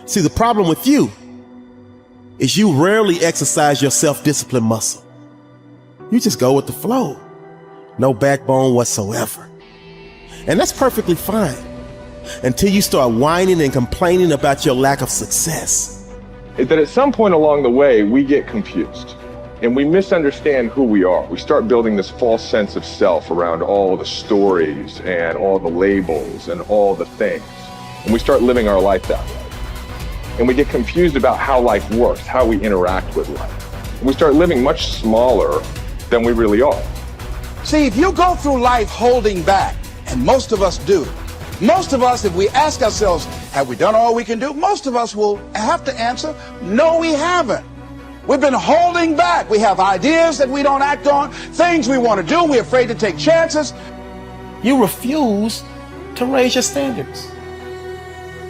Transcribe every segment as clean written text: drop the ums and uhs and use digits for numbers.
See, the problem with you is you rarely exercise your self-discipline muscle. You just go with the flow. No backbone whatsoever. And that's perfectly fine until you start whining and complaining about your lack of success. That at some point along the way, we get confused and we misunderstand who we are. We start building this false sense of self around all the stories and all the labels and all the things. And we start living our life that way. And we get confused about how life works, how we interact with life. And we start living much smaller than we really are. See, if you go through life holding back, and most of us do, most of us, if we ask ourselves, have we done all we can do? Most of us will have to answer, no, we haven't. We've been holding back. We have ideas that we don't act on, things we want to do. We're afraid to take chances. You refuse to raise your standards.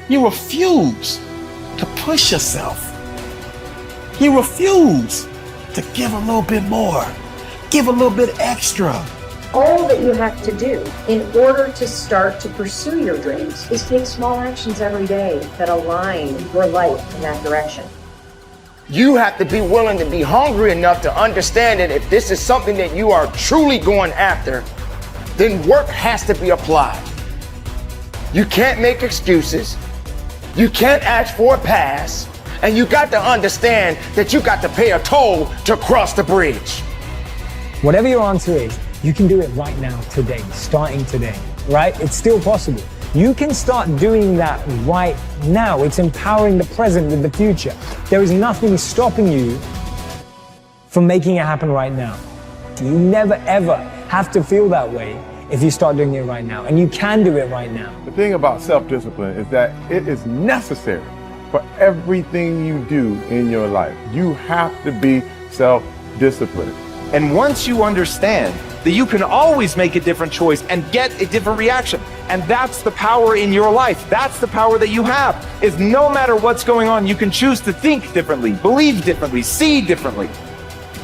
You refuse to push yourself. You refuse to give a little bit more, give a little bit extra. All that you have to do in order to start to pursue your dreams is take small actions every day that align your life in that direction. You have to be willing to be hungry enough to understand that if this is something that you are truly going after, then work has to be applied. You can't make excuses. You can't ask for a pass. And you got to understand that you got to pay a toll to cross the bridge. Whatever your answer is, you can do it right now, today, starting today, right? It's still possible. You can start doing that right now. It's empowering the present with the future. There is nothing stopping you from making it happen right now. You never ever have to feel that way if you start doing it right now. And you can do it right now. The thing about self-discipline is that it is necessary for everything you do in your life. You have to be self-disciplined. And once you understand that you can always make a different choice and get a different reaction, and that's the power in your life. That's the power that you have, is no matter what's going on, you can choose to think differently, believe differently, see differently.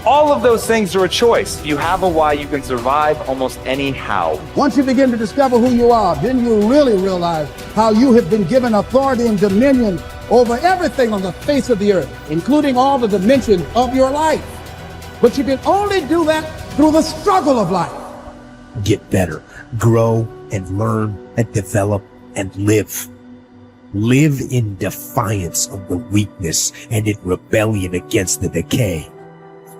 All of those things are a choice. If you have a why, you can survive almost any how. Once you begin to discover who you are, then you really realize how you have been given authority and dominion over everything on the face of the earth, including all the dimensions of your life. But you can only do that through the struggle of life. Get better, grow and learn and develop and live. Live in defiance of the weakness and in rebellion against the decay.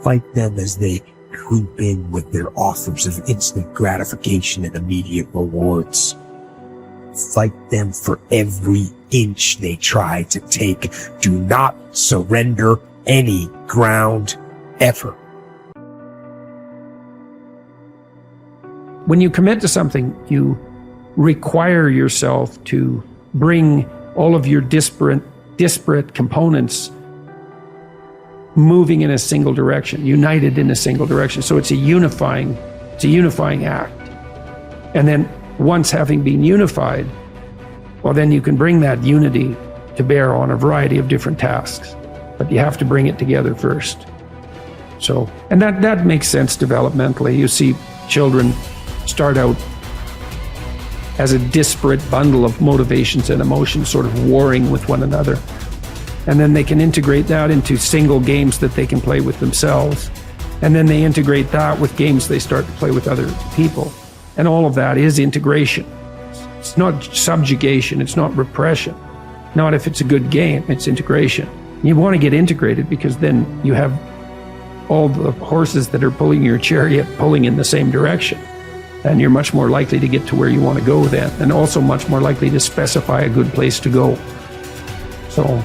Fight them as they creep in with their offers of instant gratification and immediate rewards. Fight them for every inch they try to take. Do not surrender any ground ever. When you commit to something, you require yourself to bring all of your disparate components moving in a single direction, united in a single direction. So it's a unifying act. And then once having been unified, well, then you can bring that unity to bear on a variety of different tasks. But you have to bring it together first. So, and that makes sense developmentally. You see children start out as a disparate bundle of motivations and emotions sort of warring with one another. And then they can integrate that into single games that they can play with themselves. And then they integrate that with games they start to play with other people. And all of that is integration. It's not subjugation, it's not repression. Not if it's a good game, it's integration. You want to get integrated because then you have all the horses that are pulling your chariot pulling in the same direction. And you're much more likely to get to where you want to go then, and also much more likely to specify a good place to go. So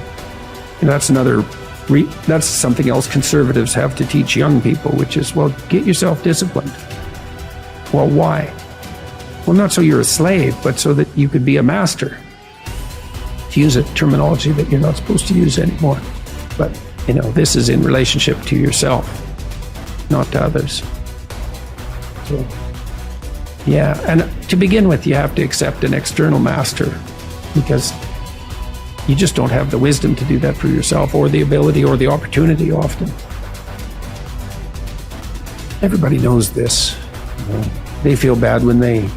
that's that's something else conservatives have to teach young people, which is, well, get yourself disciplined. Well, why? Well, not so you're a slave, but so that you could be a master. To use a terminology that you're not supposed to use anymore. But, this is in relationship to yourself, not to others. So, yeah, and to begin with, you have to accept an external master because you just don't have the wisdom to do that for yourself, or the ability or the opportunity often. Everybody knows this. They feel bad when they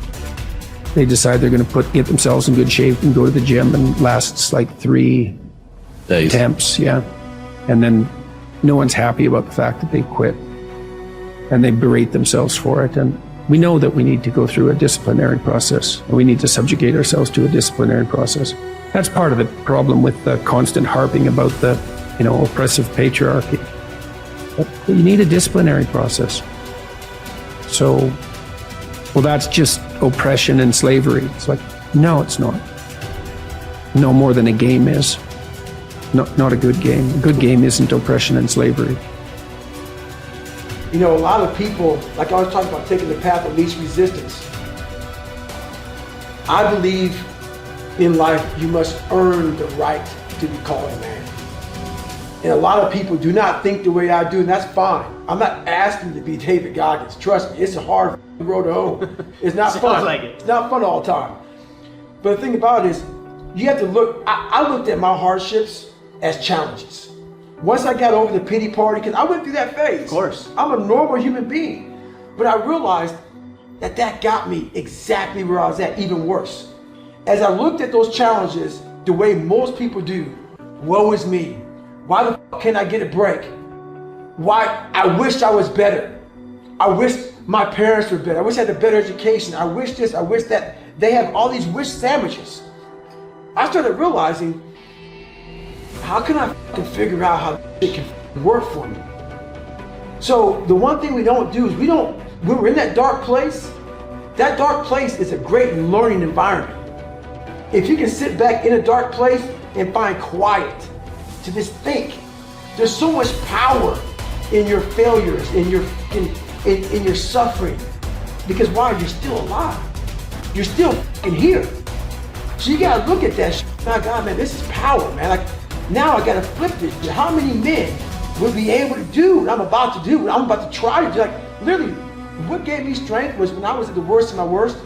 decide they're going to get themselves in good shape and go to the gym, and lasts like 3 attempts, yeah. And then no one's happy about the fact that they quit, and they berate themselves for it. And we know that we need to go through a disciplinary process. We need to subjugate ourselves to a disciplinary process. That's part of the problem with the constant harping about the, oppressive patriarchy. But you need a disciplinary process. So, well, that's just oppression and slavery. It's like, no, it's not. No more than a game is. Not a good game. A good game isn't oppression and slavery. A lot of people, like I was talking about, taking the path of least resistance. I believe in life you must earn the right to be called a man. And a lot of people do not think the way I do, and that's fine. I'm not asking to be David Goggins. Trust me, it's a hard road to hoe. It's not fun. Like it. It's not fun all the time. But the thing about it is, you have to look, I looked at my hardships as challenges. Once I got over the pity party, because I went through that phase. Of course. I'm a normal human being. But I realized that got me exactly where I was at, even worse. As I looked at those challenges, the way most people do, woe is me. Why the fuck can't I get a break? Why? I wish I was better. I wish my parents were better. I wish I had a better education. I wish this, I wish that. They have all these wish sandwiches. I started realizing, how can I figure out how it can work for me? So the one thing we don't do is when we're in that dark place is a great learning environment. If you can sit back in a dark place and find quiet to just think, there's so much power in your failures, in your suffering. Because why? You're still alive. You're still here. So you gotta look at that shit. My God, man, this is power, man. Like, now I gotta flip this. How many men would be able to do what I'm about to do, what I'm about to try to do? Like, literally, what gave me strength was when I was at the worst of my worst.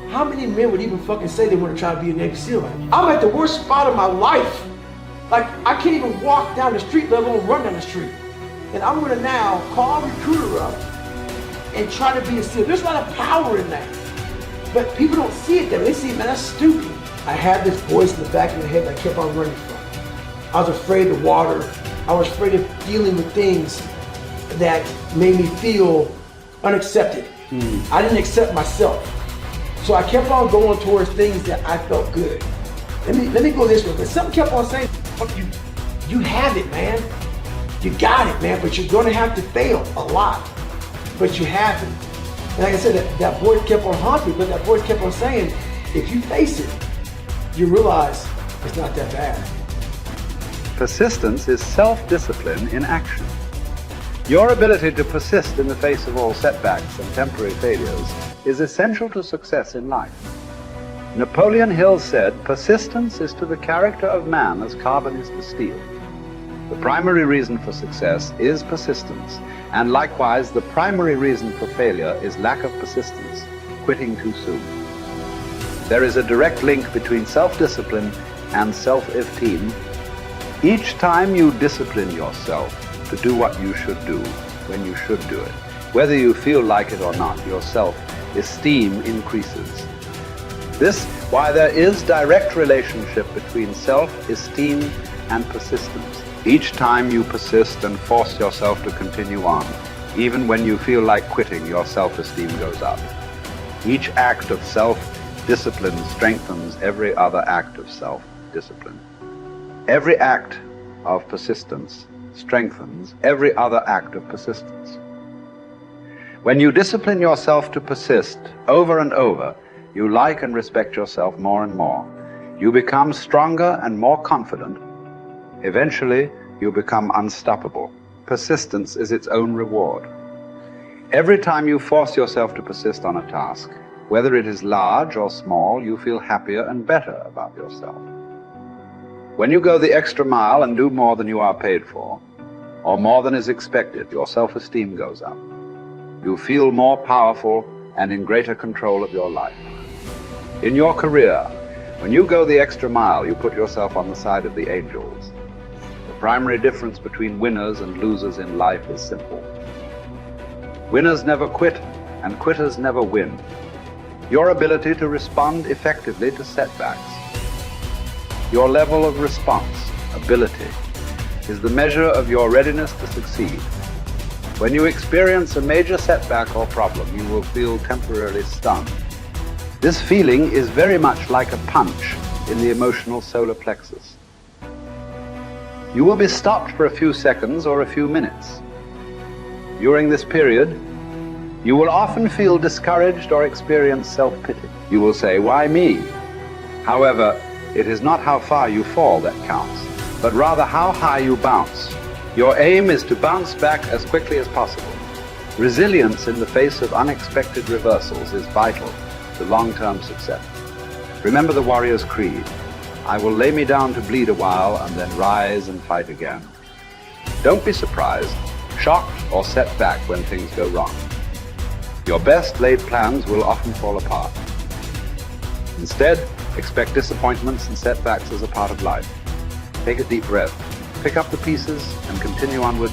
How many men would even fucking say they want to try to be a Navy SEAL? I'm at the worst spot of my life. Like, I can't even walk down the street, let alone run down the street. And I'm gonna now call a recruiter up and try to be a SEAL. There's a lot of power in that. But people don't see it that way. They see, man, that's stupid. I had this voice in the back of my head that I kept on running from. I was afraid of water. I was afraid of dealing with things that made me feel unaccepted. I didn't accept myself. So I kept on going towards things that I felt good. Let me go this way. But something kept on saying, fuck you, you have it, man. You got it, man, but you're gonna have to fail a lot. But you have it. And like I said, that voice kept on haunting me, but that voice kept on saying, if you face it, you realize it's not that bad. Persistence is self-discipline in action. Your ability to persist in the face of all setbacks and temporary failures is essential to success in life. Napoleon Hill said, persistence is to the character of man as carbon is to steel. The primary reason for success is persistence, and likewise the primary reason for failure is lack of persistence, quitting too soon. There is a direct link between self-discipline and self-esteem. Each time you discipline yourself to do what you should do when you should do it, whether you feel like it or not, your self-esteem increases. This, why there is direct relationship between self-esteem and persistence. Each time you persist and force yourself to continue on, even when you feel like quitting, your self-esteem goes up. Each act of self-discipline strengthens every other act of self-discipline. Every act of persistence strengthens every other act of persistence. When you discipline yourself to persist over and over, you like and respect yourself more and more. You become stronger and more confident. Eventually, you become unstoppable. Persistence is its own reward. Every time you force yourself to persist on a task, whether it is large or small, you feel happier and better about yourself. When you go the extra mile and do more than you are paid for, or more than is expected, your self-esteem goes up. You feel more powerful and in greater control of your life. In your career, when you go the extra mile, you put yourself on the side of the angels. The primary difference between winners and losers in life is simple. Winners never quit, and quitters never win. Your ability to respond effectively to setbacks, your level of response ability, is the measure of your readiness to succeed. When you experience a major setback or problem, you will feel temporarily stunned. This feeling is very much like a punch in the emotional solar plexus. You will be stopped for a few seconds or a few minutes. During this period, you will often feel discouraged or experience self-pity. You will say, "Why me?" However, it is not how far you fall that counts, but rather how high you bounce. Your aim is to bounce back as quickly as possible. Resilience in the face of unexpected reversals is vital to long-term success. Remember the warrior's creed: I will lay me down to bleed a while and then rise and fight again. Don't be surprised, shocked, or set back when things go wrong. Your best laid plans will often fall apart. Instead, expect disappointments and setbacks as a part of life. Take a deep breath, pick up the pieces, and continue onward